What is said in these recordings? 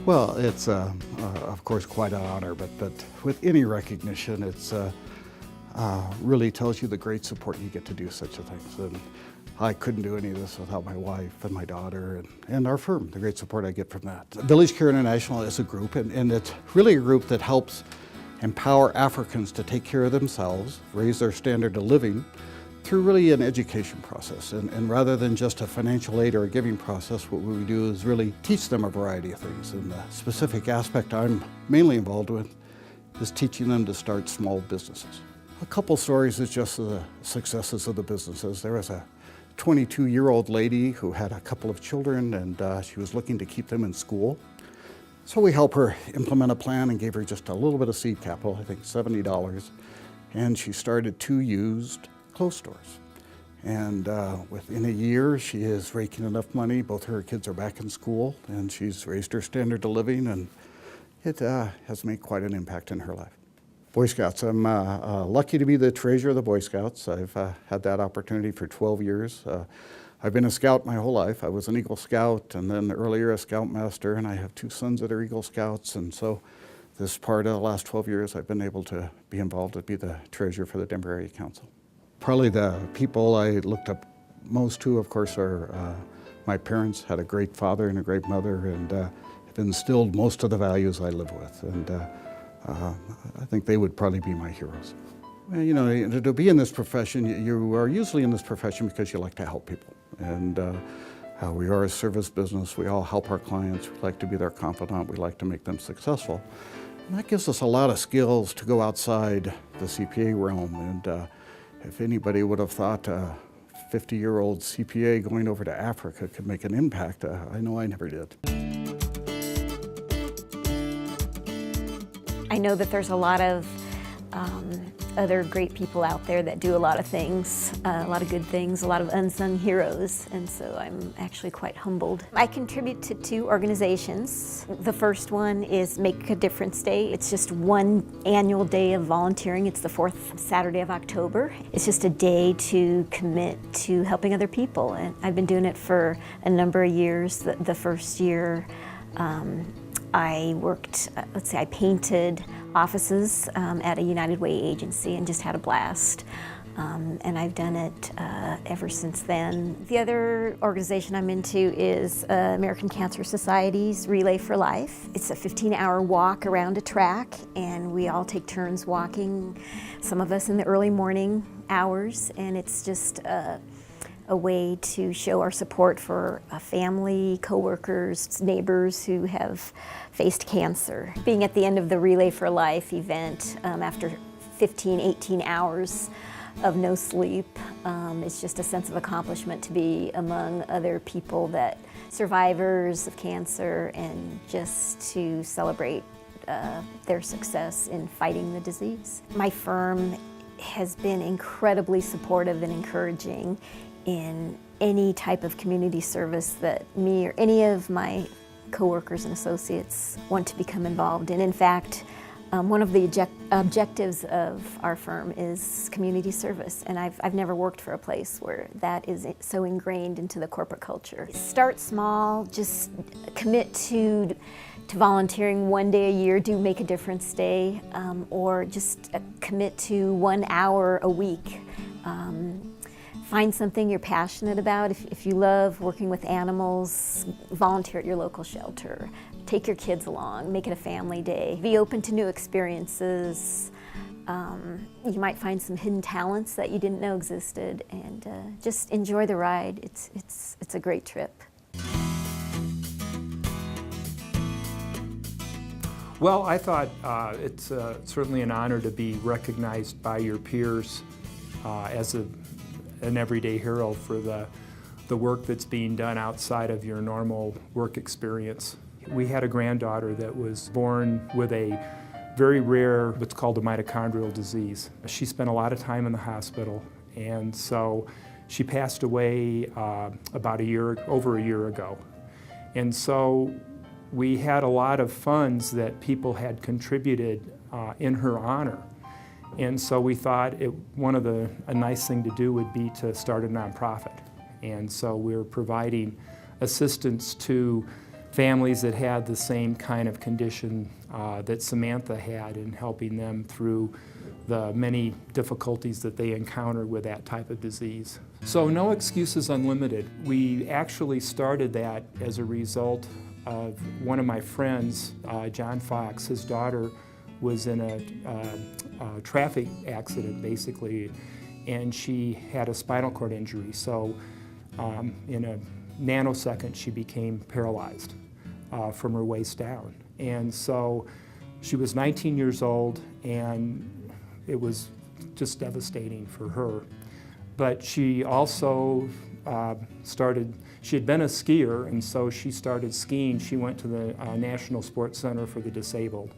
Well, it's of course quite an honor, but with any recognition, it's really tells you the great support you get to do such a thing. And I couldn't do any of this without my wife and my daughter and our firm, the great support I get from that. Village Care International is a group, and it's really a group that helps empower Africans to take care of themselves, raise their standard of living through really an education process. And rather than just a financial aid or a giving process, what we do is really teach them a variety of things. And the specific aspect I'm mainly involved with is teaching them to start small businesses. A couple stories is just the successes of the businesses. There was a 22-year-old lady who had a couple of children, and she was looking to keep them in school. So we helped her implement a plan and gave her just a little bit of seed capital, I think $70, and she started 2 used clothes stores. And within a year, she is raking enough money. Both her kids are back in school, and she's raised her standard of living, and it has made quite an impact in her life. Boy Scouts, I'm lucky to be the treasurer of the Boy Scouts. I've had that opportunity for 12 years. I've been a Scout my whole life. I was an Eagle Scout and then earlier a Scoutmaster, and I have 2 sons that are Eagle Scouts, and so this part of the last 12 years I've been able to be involved to be the treasurer for the Denver Area Council. Probably the people I looked up most to, of course, are my parents. Had a great father and a great mother, and have instilled most of the values I live with, and I think they would probably be my heroes. Well, you know, to be in this profession, you are usually in this profession because you like to help people. And we are a service business. We all help our clients. We like to be their confidant. We like to make them successful. And that gives us a lot of skills to go outside the CPA realm. And if anybody would have thought a 50-year-old CPA going over to Africa could make an impact, I know I never did. I know that there's a lot of other great people out there that do a lot of things, a lot of good things, a lot of unsung heroes, and so I'm actually quite humbled. I contribute to 2 organizations. The first one is Make a Difference Day. It's just one annual day of volunteering. It's the 4th Saturday of October. It's just a day to commit to helping other people, and I've been doing it for a number of years. The first year I worked, I painted offices at a United Way agency and just had a blast. And I've done it ever since then. The other organization I'm into is American Cancer Society's Relay for Life. It's a 15-hour walk around a track, and we all take turns walking, some of us in the early morning hours, and it's just a way to show our support for family, coworkers, neighbors who have faced cancer. Being at the end of the Relay for Life event after 15, 18 hours of no sleep, it's just a sense of accomplishment to be among other people that survivors of cancer and just to celebrate their success in fighting the disease. My firm has been incredibly supportive and encouraging in any type of community service that me or any of my coworkers and associates want to become involved in. In fact, one of the objectives of our firm is community service, and I've never worked for a place where that is so ingrained into the corporate culture. Start small, just commit to volunteering 1 day a year, do Make a Difference Day, or just commit to 1 hour a week. Find something you're passionate about. If you love working with animals, volunteer at your local shelter. Take your kids along, make it a family day. Be open to new experiences. You might find some hidden talents that you didn't know existed, and just enjoy the ride. It's a great trip. Well, I thought it's certainly an honor to be recognized by your peers as an everyday hero for the work that's being done outside of your normal work experience. We had a granddaughter that was born with a very rare, what's called a mitochondrial disease. She spent a lot of time in the hospital, and so she passed away over a year ago. And so we had a lot of funds that people had contributed in her honor. And so we thought a nice thing to do would be to start a nonprofit. And so we're providing assistance to families that had the same kind of condition that Samantha had, in helping them through the many difficulties that they encounter with that type of disease. So No Excuses Unlimited, we actually started that as a result of one of my friends, John Fox. His daughter was in a traffic accident, basically, and she had a spinal cord injury. So in a nanosecond, she became paralyzed from her waist down. And so she was 19 years old, and it was just devastating for her. But she also she had been a skier, and so she started skiing. She went to the National Sports Center for the Disabled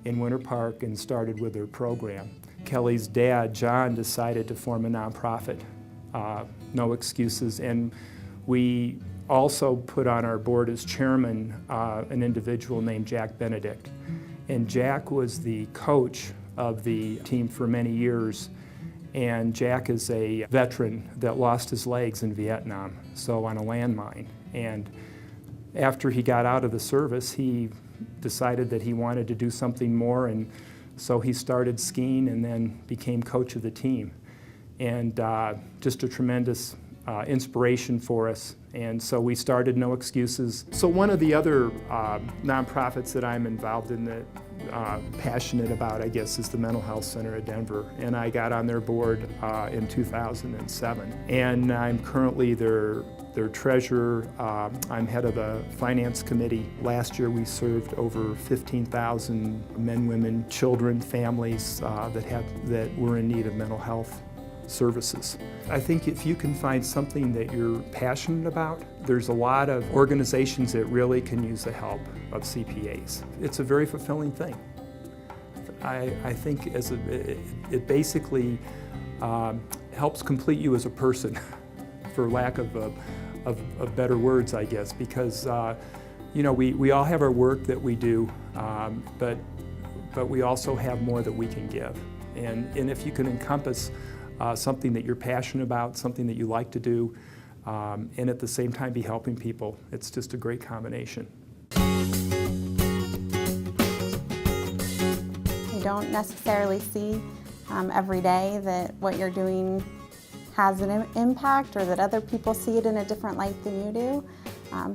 in Winter Park and started with their program. Kelly's dad, John, decided to form a nonprofit, No Excuses, and we also put on our board as chairman an individual named Jack Benedict. And Jack was the coach of the team for many years, and Jack is a veteran that lost his legs in Vietnam, so on a landmine. And after he got out of the service, he decided that he wanted to do something more, and so he started skiing and then became coach of the team. And just a tremendous inspiration for us. And so we started No Excuses. So one of the other nonprofits that I'm involved in, that passionate about, I guess, is the Mental Health Center of Denver. And I got on their board in 2007. And I'm currently their treasurer. I'm head of the finance committee. Last year we served over 15,000 men, women, children, families that were in need of mental health services. I think if you can find something that you're passionate about, there's a lot of organizations that really can use the help of CPAs. It's a very fulfilling thing. I think it basically helps complete you as a person, for lack of better words, I guess, because you know, we all have our work that we do, but we also have more that we can give. And if you can encompass something that you're passionate about, something that you like to do, and at the same time be helping people, it's just a great combination. You don't necessarily see every day that what you're doing has an impact, or that other people see it in a different light than you do.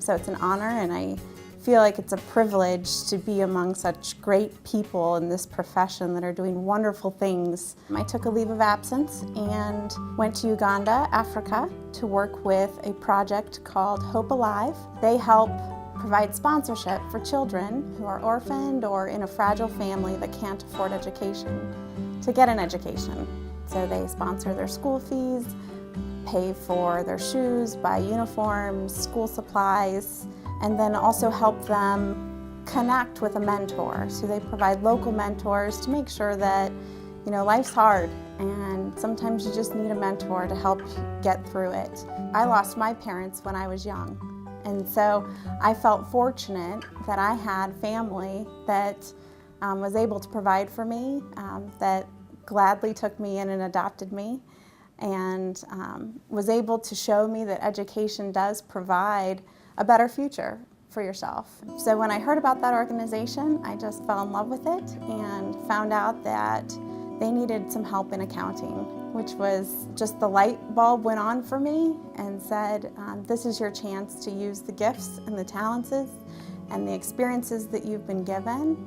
So it's an honor, and I feel like it's a privilege to be among such great people in this profession that are doing wonderful things. I took a leave of absence and went to Uganda, Africa, to work with a project called Hope Alive. They help provide sponsorship for children who are orphaned or in a fragile family that can't afford education to get an education. So they sponsor their school fees, pay for their shoes, buy uniforms, school supplies, and then also help them connect with a mentor. So they provide local mentors to make sure that, you know, life's hard, and sometimes you just need a mentor to help get through it. I lost my parents when I was young, and so I felt fortunate that I had family that was able to provide for me, that gladly took me in and adopted me, and was able to show me that education does provide a better future for yourself. So when I heard about that organization, I just fell in love with it and found out that they needed some help in accounting, which was just the light bulb went on for me and said, this is your chance to use the gifts and the talents and the experiences that you've been given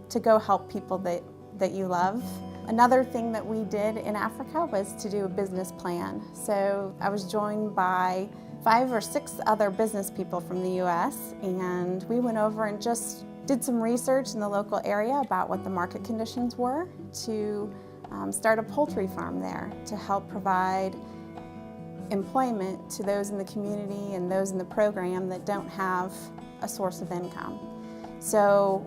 to go help people that you love. Another thing that we did in Africa was to do a business plan. So I was joined by 5 or 6 other business people from the US, and we went over and just did some research in the local area about what the market conditions were to start a poultry farm there to help provide employment to those in the community and those in the program that don't have a source of income. So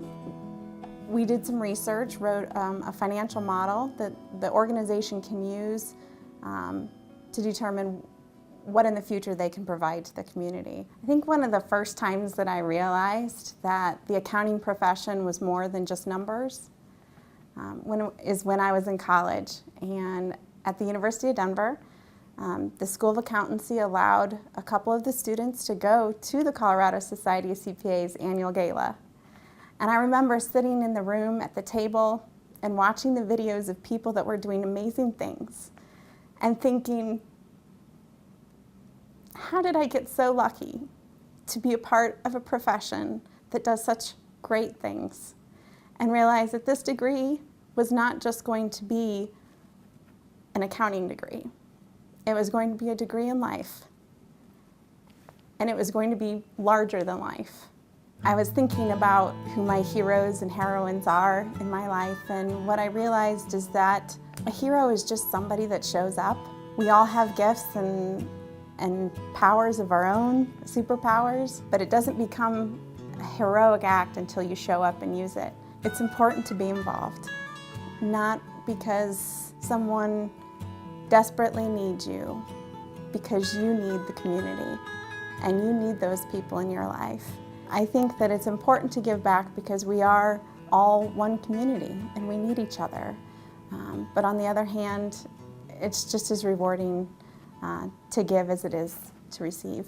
we did some research, wrote a financial model that the organization can use to determine what in the future they can provide to the community. I think one of the first times that I realized that the accounting profession was more than just numbers is when I was in college. And at the University of Denver, The School of Accountancy allowed a couple of the students to go to the Colorado Society of CPAs annual gala. And I remember sitting in the room at the table and watching the videos of people that were doing amazing things and thinking, how did I get so lucky to be a part of a profession that does such great things? And realize that this degree was not just going to be an accounting degree. It was going to be a degree in life. And it was going to be larger than life. I was thinking about who my heroes and heroines are in my life, and what I realized is that a hero is just somebody that shows up. We all have gifts and powers of our own, superpowers, but it doesn't become a heroic act until you show up and use it. It's important to be involved, not because someone desperately needs you, because you need the community and you need those people in your life. I think that it's important to give back because we are all one community and we need each other. But on the other hand, it's just as rewarding to give as it is to receive.